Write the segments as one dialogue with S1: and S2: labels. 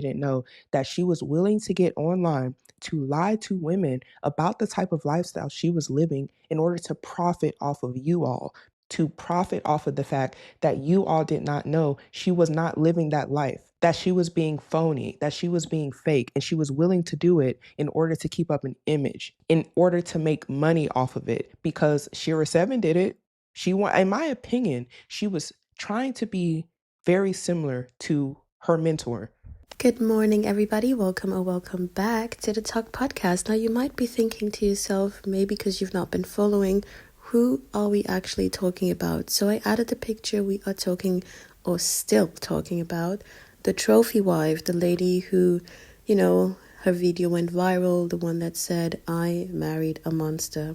S1: didn't know that she was willing to get online to lie to women about the type of lifestyle she was living in order to profit off of you all, to profit off of the fact that you all did not know she was not living that life, that she was being phony, that she was being fake, and she was willing to do it in order to keep up an image, in order to make money off of it, because Sheira 7 did it. In my opinion, she was trying to be very similar to her mentor.
S2: Good morning, everybody. Welcome or welcome back to the Talk Podcast. Now, you might be thinking to yourself, maybe because you've not been following, who are we actually talking about? So I added the picture. We are talking, or still talking about, the trophy wife, the lady who, her video went viral, the one that said, "I married a monster."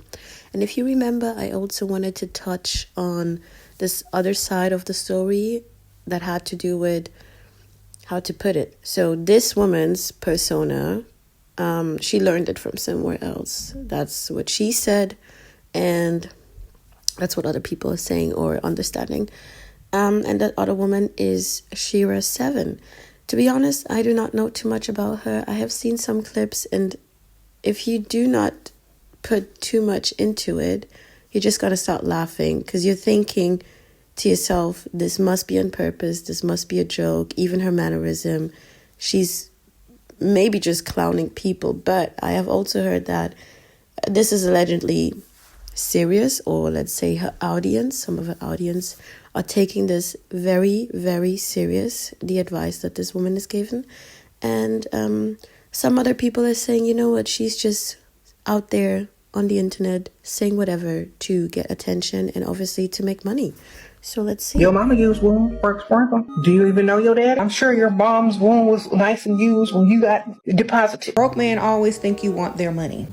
S2: And if you remember, I also wanted to touch on this other side of the story that had to do with, how to put it. So this woman's persona, she learned it from somewhere else. That's what she said, and that's what other people are saying or understanding. And that other woman is Sheira 7. To be honest, I do not know too much about her. I have seen some clips, and if you do not put too much into it, you're just going to start laughing because you're thinking to yourself, this must be on purpose, this must be a joke. Even her mannerism, she's maybe just clowning people. But I have also heard that this is allegedly serious, or let's say some of her audience are taking this very, very serious, the advice that this woman is given. And some other people are saying, you know what, she's just out there on the internet saying whatever to get attention and obviously to make money. So let's see.
S3: Your mama used womb for sprinkle. Do you even know your dad? I'm sure your mom's womb was nice and used when you got deposited.
S4: Broke men always think you want their money.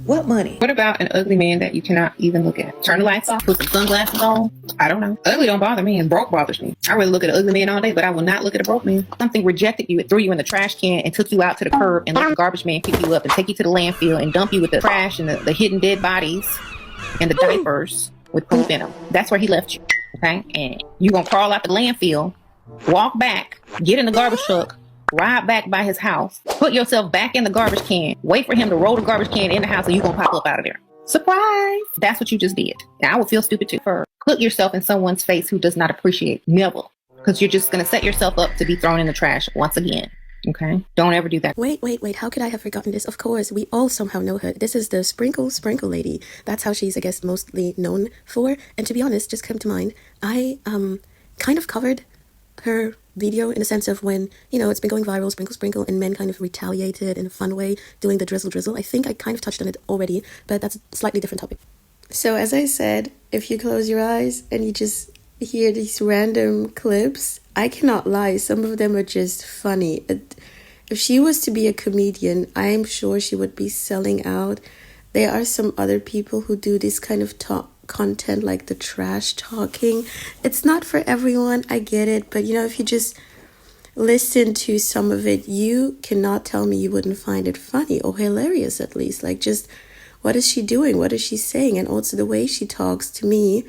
S4: What money?
S5: What about an ugly man that you cannot even look at? Turn the lights off, put some sunglasses on. I don't know. Ugly don't bother me, and broke bothers me. I really look at an ugly man all day, but I will not look at a broke man. Something rejected you, it threw you in the trash can and took you out to the curb and let the garbage man pick you up and take you to the landfill and dump you with the trash and the hidden dead bodies and the diapers with poop in them. That's where he left you, okay? And you gonna crawl out the landfill, walk back, get in the garbage truck, ride back by his house, put yourself back in the garbage can, wait for him to roll the garbage can in the house, and you gonna pop up out of there. Surprise! That's what you just did. And I would feel stupid too. Put yourself in someone's face who does not appreciate. Never. Because you're just gonna set yourself up to be thrown in the trash once again. Okay? Don't ever do that.
S2: Wait. How could I have forgotten this? Of course, we all somehow know her. This is the Sprinkle lady. That's how she's, I guess, mostly known for. And to be honest, just come to mind, I kind of covered her video in the sense of when, it's been going viral, sprinkle, and men kind of retaliated in a fun way, doing the drizzle. I think I kind of touched on it already, but that's a slightly different topic. So as I said, if you close your eyes and you just hear these random clips, I cannot lie, some of them are just funny. If she was to be a comedian, I'm sure she would be selling out. There are some other people who do this kind of content, like the trash talking. It's not for everyone, I get it, but if you just listen to some of it, you cannot tell me you wouldn't find it funny or hilarious, at least. Like, just what is she doing, what is she saying? And also the way she talks, to me,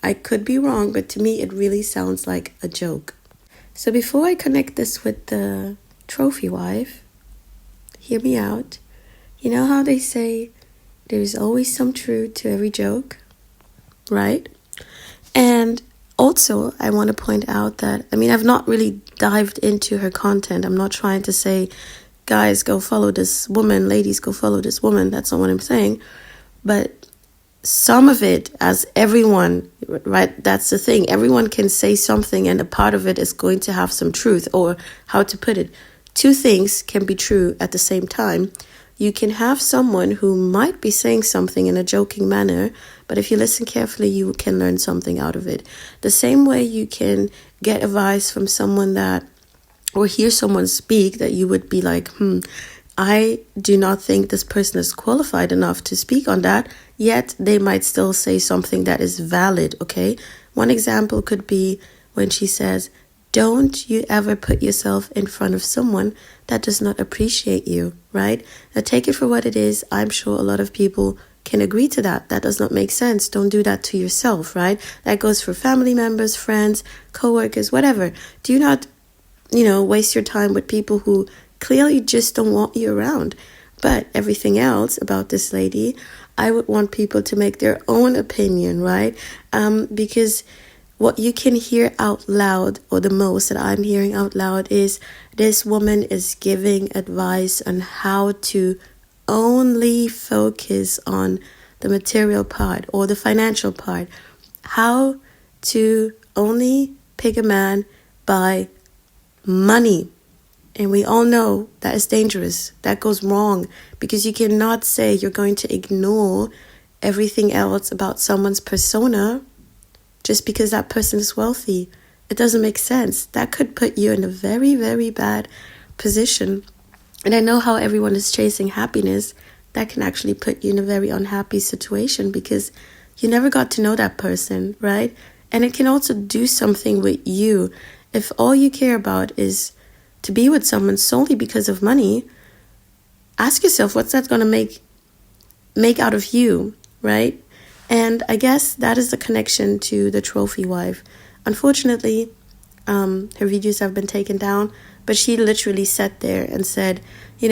S2: I could be wrong, but to me it really sounds like a joke. So before I connect this with the trophy wife, hear me out. You know how they say there's always some truth to every joke, right? And also, I want to point out that, I've not really dived into her content. I'm not trying to say, guys, go follow this woman, ladies, go follow this woman. That's not what I'm saying. But some of it, as everyone, right, that's the thing. Everyone can say something, and a part of it is going to have some truth, or how to put it. Two things can be true at the same time. You can have someone who might be saying something in a joking manner, but if you listen carefully, you can learn something out of it. The same way you can get advice from someone that, or hear someone speak that you would be like, I do not think this person is qualified enough to speak on that, yet they might still say something that is valid, okay? One example could be when she says, don't you ever put yourself in front of someone that does not appreciate you, right? Now take it for what it is. I'm sure a lot of people can agree to that. That does not make sense. Don't do that to yourself, right? That goes for family members, friends, co-workers, whatever. Do not waste your time with people who clearly just don't want you around. But everything else about this lady, I would want people to make their own opinion, right? Because what you can hear out loud, or the most that I'm hearing out loud, is this woman is giving advice on how to only focus on the material part or the financial part. How to only pick a man by money. And we all know that is dangerous. That goes wrong, because you cannot say you're going to ignore everything else about someone's persona just because that person is wealthy. It doesn't make sense. That could put you in a very, very bad position. And I know how everyone is chasing happiness. That can actually put you in a very unhappy situation because you never got to know that person, right? And it can also do something with you. If all you care about is to be with someone solely because of money, ask yourself, what's that going to make out of you, right? And I guess that is the connection to the trophy wife. Unfortunately, her videos have been taken down, but she literally sat there and said, in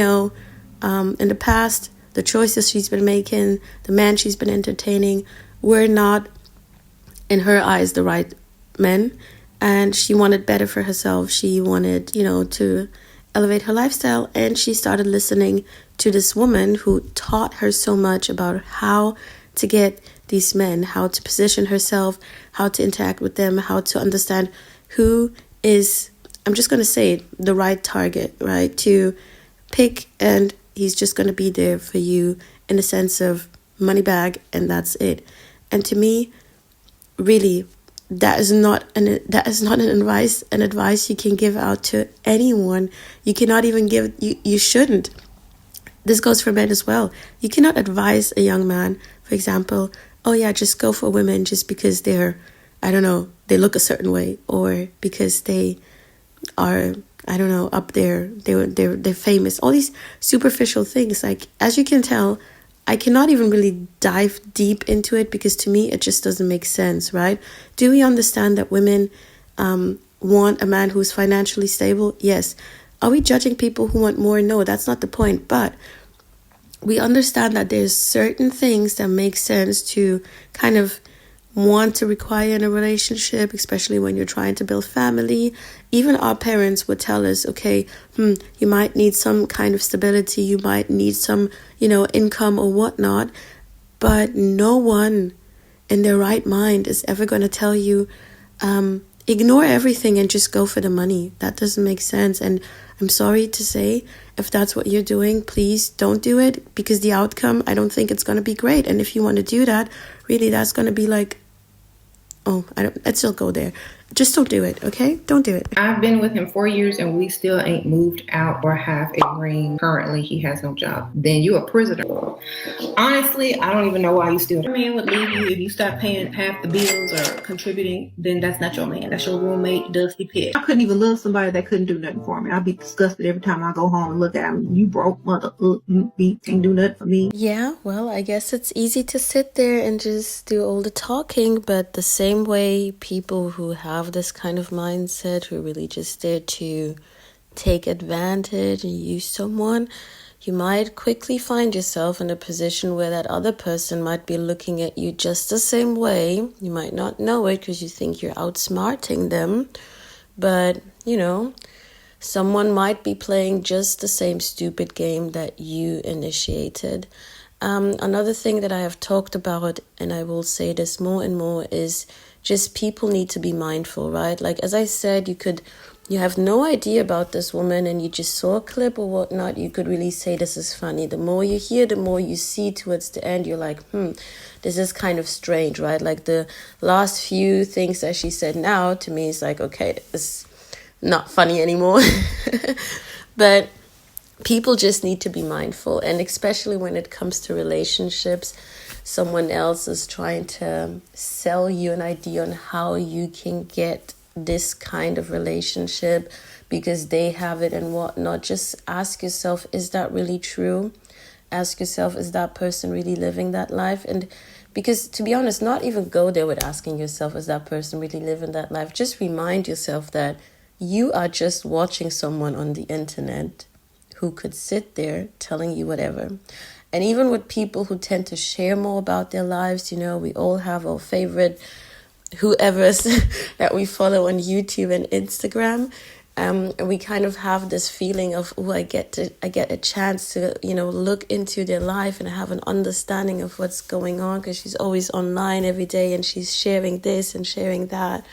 S2: the past, the choices she's been making, the man she's been entertaining, were not, in her eyes, the right men. And she wanted better for herself. She wanted, to elevate her lifestyle. And she started listening to this woman who taught her so much about how to get these men, how to position herself, how to interact with them, how to understand who is, I'm just going to say it, the right target, right? To pick, and he's just going to be there for you in the sense of money bag, and that's it. And to me, really, that is not an advice you can give out to anyone. You cannot even give, you shouldn't. This goes for men as well. You cannot advise a young man, for example, oh yeah, just go for women just because they're, I don't know, they look a certain way, or because they are, I don't know, up there, they're famous. All these superficial things. Like, as you can tell, I cannot even really dive deep into it because to me it just doesn't make sense, right? Do we understand that women want a man who's financially stable? Yes. Are we judging people who want more? No, that's not the point. But we understand that there's certain things that make sense to kind of want to require in a relationship, especially when you're trying to build family. Even our parents would tell us, okay, you might need some kind of stability, you might need some, income or whatnot, but no one in their right mind is ever going to tell you, ignore everything and just go for the money. That doesn't make sense. And I'm sorry to say, if that's what you're doing, please don't do it, because the outcome, I don't think it's going to be great. And if you want to do that, really, that's going to be like, I'd still go there. Just don't do it, okay? Don't do it.
S5: I've been with him 4 years and we still ain't moved out or have a ring. Currently, he has no job. Then you a prisoner. Honestly, I don't even know why you still. Your man would leave you if you start paying half the bills or contributing. Then that's not your man. That's your roommate, Dusty Pit.
S3: I couldn't even love somebody that couldn't do nothing for me. I'd be disgusted every time I go home and look at him. You broke mother, me can't do nothing for me.
S2: Yeah, well, I guess it's easy to sit there and just do all the talking, but the same way people who have this kind of mindset, who really just there to take advantage and use someone, you might quickly find yourself in a position where that other person might be looking at you just the same way. You might not know it because you think you're outsmarting them, but, someone might be playing just the same stupid game that you initiated. Another thing that I have talked about, and I will say this more and more, is just people need to be mindful, right? Like, as I said, you have no idea about this woman and you just saw a clip or whatnot, you could really say this is funny. The more you hear, the more you see towards the end, you're like, this is kind of strange, right? Like the last few things that she said now, to me, is like, okay, it's not funny anymore. But people just need to be mindful, and especially when it comes to relationships, someone else is trying to sell you an idea on how you can get this kind of relationship because they have it and whatnot. Just ask yourself, is that really true? Ask yourself, is that person really living that life? And because, to be honest, not even go there with asking yourself, is that person really living that life? Just remind yourself that You are just watching someone on the internet who could sit there telling you whatever. And even with people who tend to share more about their lives, you know, we all have our favorite whoever's that we follow on YouTube and Instagram. And we kind of have this feeling of, oh, I get a chance to, you know, look into their life and have an understanding of what's going on, because she's always online every day and she's sharing this and sharing that.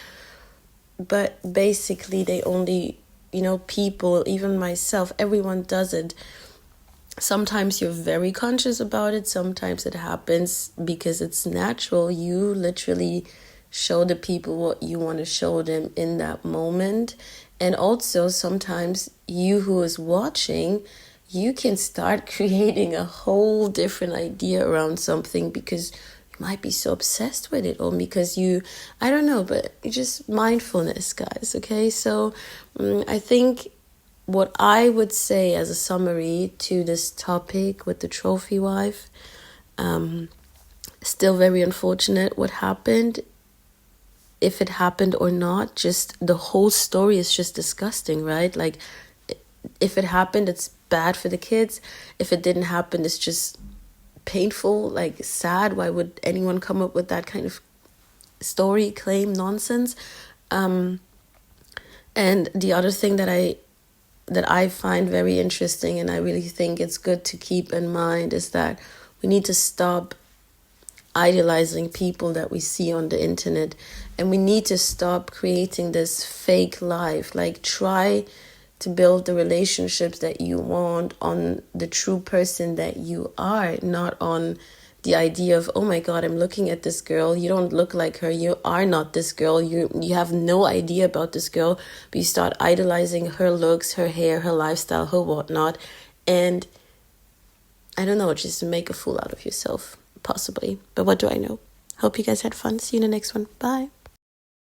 S2: But basically they only, you know, people, even myself, everyone does it. Sometimes you're very conscious about it. Sometimes it happens because it's natural. You literally show the people what you want to show them in that moment. And also sometimes you who is watching, you can start creating a whole different idea around something because you might be so obsessed with it, or because I don't know, but just mindfulness, guys. Okay, so I think what I would say as a summary to this topic with the trophy wife, still very unfortunate what happened. If it happened or not, just the whole story is just disgusting, right? Like, if it happened, it's bad for the kids. If it didn't happen, it's just painful, like sad. Why would anyone come up with that kind of story, claim, nonsense? And the other thing that I find very interesting, and I really think it's good to keep in mind, is that we need to stop idolizing people that we see on the internet, and we need to stop creating this fake life. Like, try to build the relationships that you want on the true person that you are, not on the idea of, oh my God, I'm looking at this girl, you don't look like her, you are not this girl, you have no idea about this girl, but you start idolizing her looks, her hair, her lifestyle, her whatnot, and I don't know, just make a fool out of yourself, possibly. But what do I know? Hope you guys had fun. See you in the next one. Bye.